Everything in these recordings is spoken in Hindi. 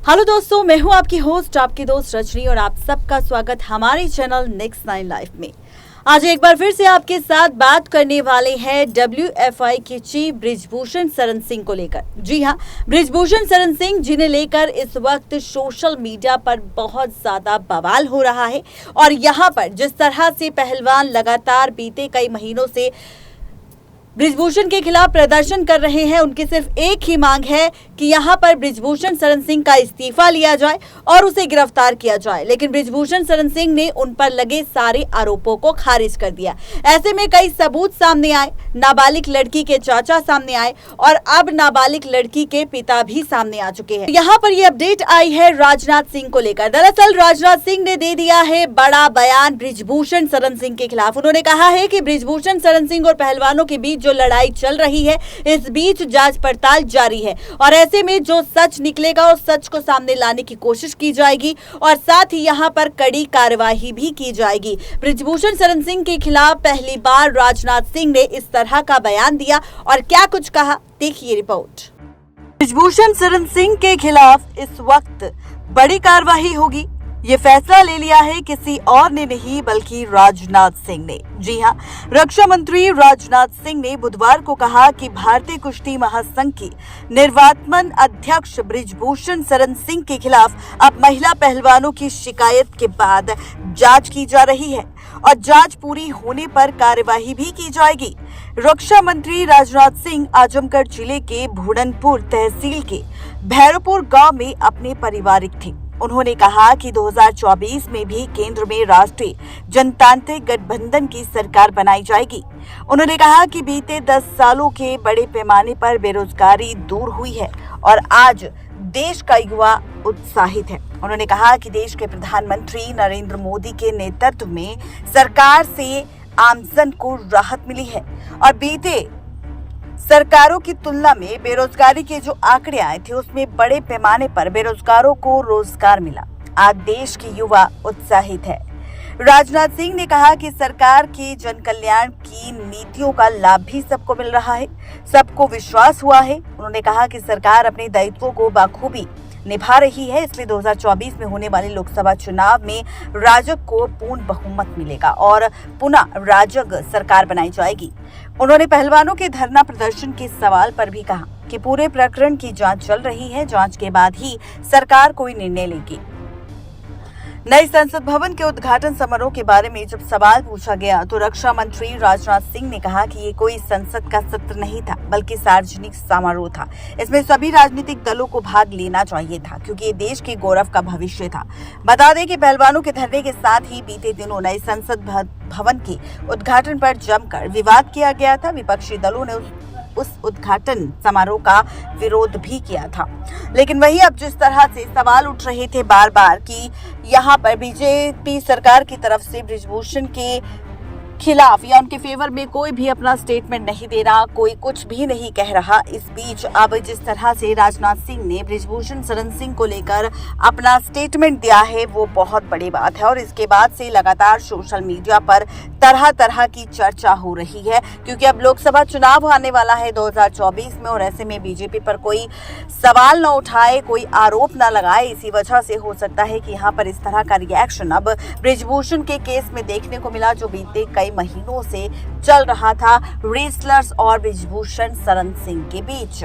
हेलो दोस्तों, मैं हूं आपकी होस्ट, आपकी दोस्त रजनी और आप सबका स्वागत हमारे चैनल नेक्स्ट 9 लाइफ में। आज एक बार फिर से आपके साथ बात करने वाले हैं WFI के चीफ बृजभूषण शरण सिंह को लेकर। जी हां, बृजभूषण शरण सिंह जिन्हें लेकर इस वक्त सोशल मीडिया पर बहुत ज्यादा बवाल हो रहा है और यहां पर जिस तरह से पहलवान लगातार बीते कई महीनों से बृजभूषण के खिलाफ प्रदर्शन कर रहे हैं, उनकी सिर्फ एक ही मांग है कि यहां पर बृजभूषण शरण सिंह का इस्तीफा लिया जाए और उसे गिरफ्तार किया जाए। लेकिन बृजभूषण शरण सिंह ने उन पर लगे सारे आरोपों को खारिज कर दिया। ऐसे में कई सबूत सामने आए, नाबालिग लड़की के चाचा सामने आए और अब नाबालिग लड़की के पिता भी सामने आ चुके हैं। यहाँ पर ये अपडेट आई है राजनाथ सिंह को लेकर। दरअसल राजनाथ सिंह ने दे दिया है बड़ा बयान बृजभूषण शरण सिंह के खिलाफ। उन्होंने कहा है कि बृजभूषण शरण सिंह और पहलवानों के बीच जो लड़ाई चल रही है, इस बीच जांच पड़ताल जारी है और ऐसे में जो सच निकलेगा उस सच को सामने लाने की कोशिश की जाएगी और साथ ही यहां पर कड़ी कार्रवाई भी की जाएगी। बृजभूषण शरण सिंह के खिलाफ पहली बार राजनाथ सिंह ने इस तरह का बयान दिया और क्या कुछ कहा, देखिए रिपोर्ट। बृजभूषण शरण सिंह के खिलाफ इस वक्त बड़ी कार्रवाई होगी। ये फैसला ले लिया है किसी और ने नहीं बल्कि राजनाथ सिंह ने। जी हां, रक्षा मंत्री राजनाथ सिंह ने बुधवार को कहा कि भारतीय कुश्ती महासंघ की निर्वात्मन अध्यक्ष बृजभूषण शरण सिंह के खिलाफ अब महिला पहलवानों की शिकायत के बाद जांच की जा रही है और जांच पूरी होने पर कार्यवाही भी की जाएगी। रक्षा मंत्री राजनाथ सिंह आजमगढ़ जिले के भूडनपुर तहसील के भैरवपुर गांव में अपने पारिवारिक थे। उन्होंने कहा कि 2024 में भी केंद्र में राष्ट्रीय जनतांत्रिक गठबंधन की सरकार बनाई जाएगी। उन्होंने कहा कि बीते 10 सालों के बड़े पैमाने पर बेरोजगारी दूर हुई है और आज देश का युवा उत्साहित है। उन्होंने कहा कि देश के प्रधानमंत्री नरेंद्र मोदी के नेतृत्व में सरकार से आमजन को राहत मिली है और बीते सरकारों की तुलना में बेरोजगारी के जो आंकड़े आए थे उसमें बड़े पैमाने पर बेरोजगारों को रोजगार मिला। आज देश के युवा उत्साहित है। राजनाथ सिंह ने कहा कि सरकार की जन कल्याण की नीतियों का लाभ भी सबको मिल रहा है, सबको विश्वास हुआ है। उन्होंने कहा कि सरकार अपने दायित्वों को बाखूबी निभा रही है, इसलिए 2024 में होने वाले लोकसभा चुनाव में राजग को पूर्ण बहुमत मिलेगा और पुनः राजग सरकार बनाई जाएगी। उन्होंने पहलवानों के धरना प्रदर्शन के सवाल पर भी कहा कि पूरे प्रकरण की जांच चल रही है, जांच के बाद ही सरकार कोई निर्णय लेगी। नए संसद भवन के उद्घाटन समारोह के बारे में जब सवाल पूछा गया तो रक्षा मंत्री राजनाथ सिंह ने कहा कि ये कोई संसद का सत्र नहीं था बल्कि सार्वजनिक समारोह था। इसमें सभी राजनीतिक दलों को भाग लेना चाहिए था क्योंकि ये देश के गौरव का भविष्य था। बता दें कि पहलवानों के धरने के साथ ही बीते दिनों नए संसद भवन के उद्घाटन पर जमकर विवाद किया गया था। विपक्षी दलों ने उस उद्घाटन समारोह का विरोध भी किया था। लेकिन वही अब जिस तरह से सवाल उठ रहे थे बार बार कि यहाँ पर बीजेपी सरकार की तरफ से बृजभूषण के खिलाफ या उनके फेवर में कोई भी अपना स्टेटमेंट नहीं दे रहा, कोई कुछ भी नहीं कह रहा। इस बीच अब जिस तरह से राजनाथ सिंह ने बृजभूषण शरण सिंह को लेकर अपना स्टेटमेंट दिया है वो बहुत बड़ी बात है और इसके बाद से लगातार सोशल मीडिया पर तरह तरह की चर्चा हो रही है क्योंकि अब लोकसभा चुनाव आने वाला है 2024 में और ऐसे में बीजेपी पर कोई सवाल न उठाए, कोई आरोप न लगाए। इसी वजह से हो सकता है कि यहाँ पर इस तरह का रिएक्शन अब बृजभूषण के केस में देखने को मिला जो बीते कई महीनों से चल रहा था रेसलर्स और बृजभूषण शरण सिंह के बीच।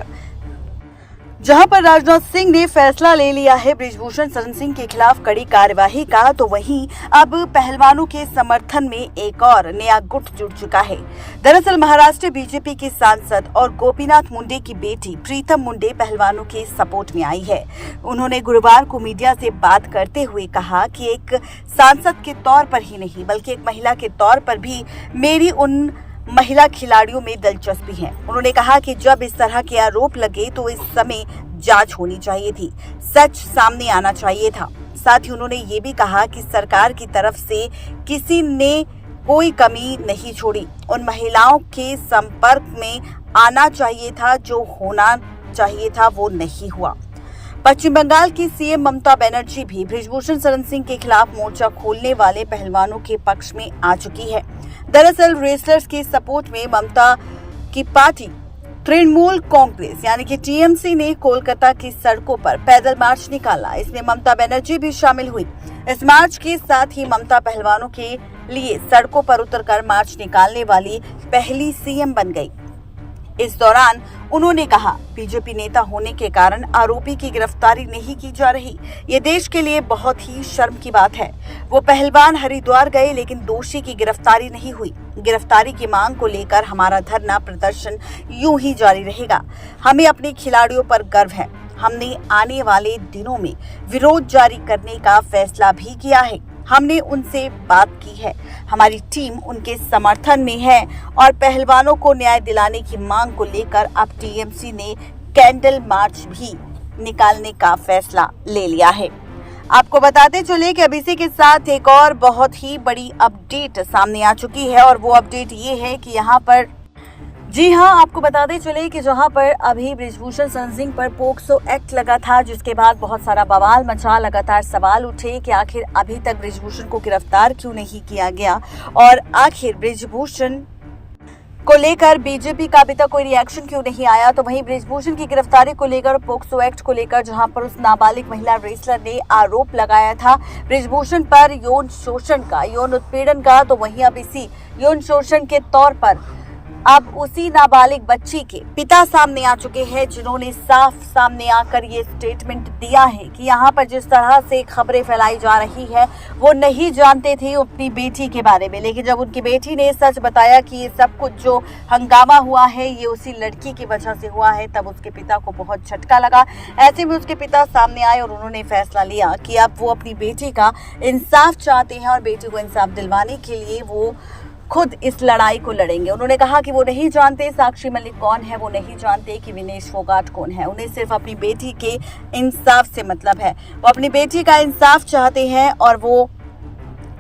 जहां पर राजनाथ सिंह ने फैसला ले लिया है बृजभूषण शरण सिंह के खिलाफ कड़ी कार्यवाही का, तो वहीं अब पहलवानों के समर्थन में एक और नया गुट जुड़ चुका है। दरअसल महाराष्ट्र बीजेपी के सांसद और गोपीनाथ मुंडे की बेटी प्रीतम मुंडे पहलवानों के सपोर्ट में आई है। उन्होंने गुरुवार को मीडिया से बात करते हुए कहा कि एक सांसद के तौर पर ही नहीं बल्कि एक महिला के तौर पर भी मेरी उन महिला खिलाड़ियों में दिलचस्पी है। उन्होंने कहा कि जब इस तरह के आरोप लगे तो इस समय जांच होनी चाहिए थी, सच सामने आना चाहिए था। साथ ही उन्होंने ये भी कहा कि सरकार की तरफ से किसी ने कोई कमी नहीं छोड़ी, उन महिलाओं के संपर्क में आना चाहिए था, जो होना चाहिए था वो नहीं हुआ। पश्चिम बंगाल की सीएम ममता बनर्जी भी बृजभूषण शरण सिंह के खिलाफ मोर्चा खोलने वाले पहलवानों के पक्ष में आ चुकी है। दरअसल रेसलर्स के सपोर्ट में ममता की पार्टी तृणमूल कांग्रेस यानी कि टीएमसी ने कोलकाता की सड़कों पर पैदल मार्च निकाला। इसमें ममता बनर्जी भी शामिल हुई। इस मार्च के साथ ही ममता पहलवानों के लिए सड़कों पर उतरकर मार्च निकालने वाली पहली सीएम बन गई। इस दौरान उन्होंने कहा, बीजेपी नेता होने के कारण आरोपी की गिरफ्तारी नहीं की जा रही। ये देश के लिए बहुत ही शर्म की बात है। वो पहलवान हरिद्वार गए लेकिन दोषी की गिरफ्तारी नहीं हुई। गिरफ्तारी की मांग को लेकर हमारा धरना प्रदर्शन यूं ही जारी रहेगा। हमें अपने खिलाड़ियों पर गर्व है। हमने आने वाले दिनों में विरोध जारी करने का फैसला भी किया है। हमने उनसे बात की है। हमारी टीम उनके समर्थन में है और पहलवानों को न्याय दिलाने की मांग को लेकर अब टीएमसी ने कैंडल मार्च भी निकालने का फैसला ले लिया है। आपको बताते चले कि अब इसी के साथ एक और बहुत ही बड़ी अपडेट सामने आ चुकी है और वो अपडेट ये है कि यहाँ पर जी हां, आपको बताते चले कि जहां पर अभी ब्रिजभूषण शरण सिंह पर पोक्सो एक्ट लगा था, जिसके बाद बहुत सारा बवाल मचा, लगातार सवाल उठे कि आखिर अभी तक ब्रिजभूषण को गिरफ्तार क्यों नहीं किया गया और आखिर ब्रिजभूषण को लेकर बीजेपी का अभी तक कोई रिएक्शन क्यों नहीं आया। तो वहीं ब्रिजभूषण की गिरफ्तारी को लेकर, पोक्सो एक्ट को लेकर जहां पर उस नाबालिग महिला रेसलर ने आरोप लगाया था ब्रिजभूषण पर यौन शोषण का, यौन उत्पीड़न का, तो वहीं अब इसी यौन शोषण के तौर पर अब उसी नाबालिग बच्ची के पिता सामने आ चुके हैं, जिन्होंने साफ सामने आकर ये स्टेटमेंट दिया है कि यहाँ पर जिस तरह से खबरें फैलाई जा रही है वो नहीं जानते थे अपनी बेटी के बारे में, लेकिन जब उनकी बेटी ने सच बताया कि ये सब कुछ जो हंगामा हुआ है ये उसी लड़की की वजह से हुआ है, तब उसके पिता को बहुत झटका लगा। ऐसे में उसके पिता सामने आए और उन्होंने फैसला लिया कि अब वो अपनी बेटी का इंसाफ चाहते हैं और बेटी को इंसाफ दिलवाने के लिए वो खुद इस लड़ाई को लड़ेंगे। उन्होंने कहा कि वो नहीं जानते साक्षी मलिक कौन है, वो नहीं जानते कि विनेश फोगाट कौन है। उन्हें सिर्फ अपनी बेटी के इंसाफ से मतलब है। वो अपनी बेटी का इंसाफ चाहते हैं और वो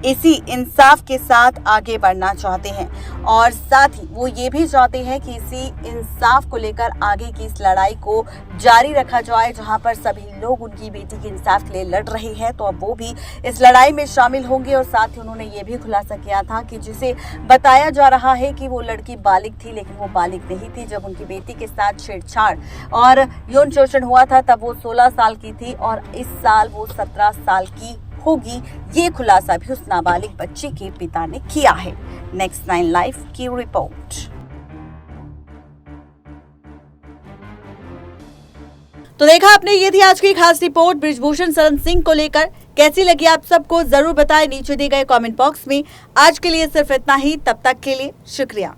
इसी इंसाफ के साथ आगे बढ़ना चाहते हैं और साथ ही वो ये भी चाहते हैं कि इसी इंसाफ को लेकर आगे की इस लड़ाई को जारी रखा जाए, जहां पर सभी लोग उनकी बेटी के इंसाफ के लिए लड़ रहे हैं, तो अब वो भी इस लड़ाई में शामिल होंगे। और साथ ही उन्होंने ये भी खुलासा किया था कि जिसे बताया जा रहा है कि वो लड़की बालिग थी, लेकिन वो बालिग नहीं थी। जब उनकी बेटी के साथ छेड़छाड़ और यौन शोषण हुआ था तब वो 16 साल की थी और इस साल वो 17 साल की होगी। ये खुलासा भी उस नाबालिग बच्ची के पिता ने किया है। नेक्स्ट 9 लाइव की रिपोर्ट। तो देखा आपने, ये थी आज की खास रिपोर्ट ब्रिजभूषण शरण सिंह को लेकर। कैसी लगी आप सबको जरूर बताएं नीचे दिए गए कमेंट बॉक्स में। आज के लिए सिर्फ इतना ही, तब तक के लिए शुक्रिया।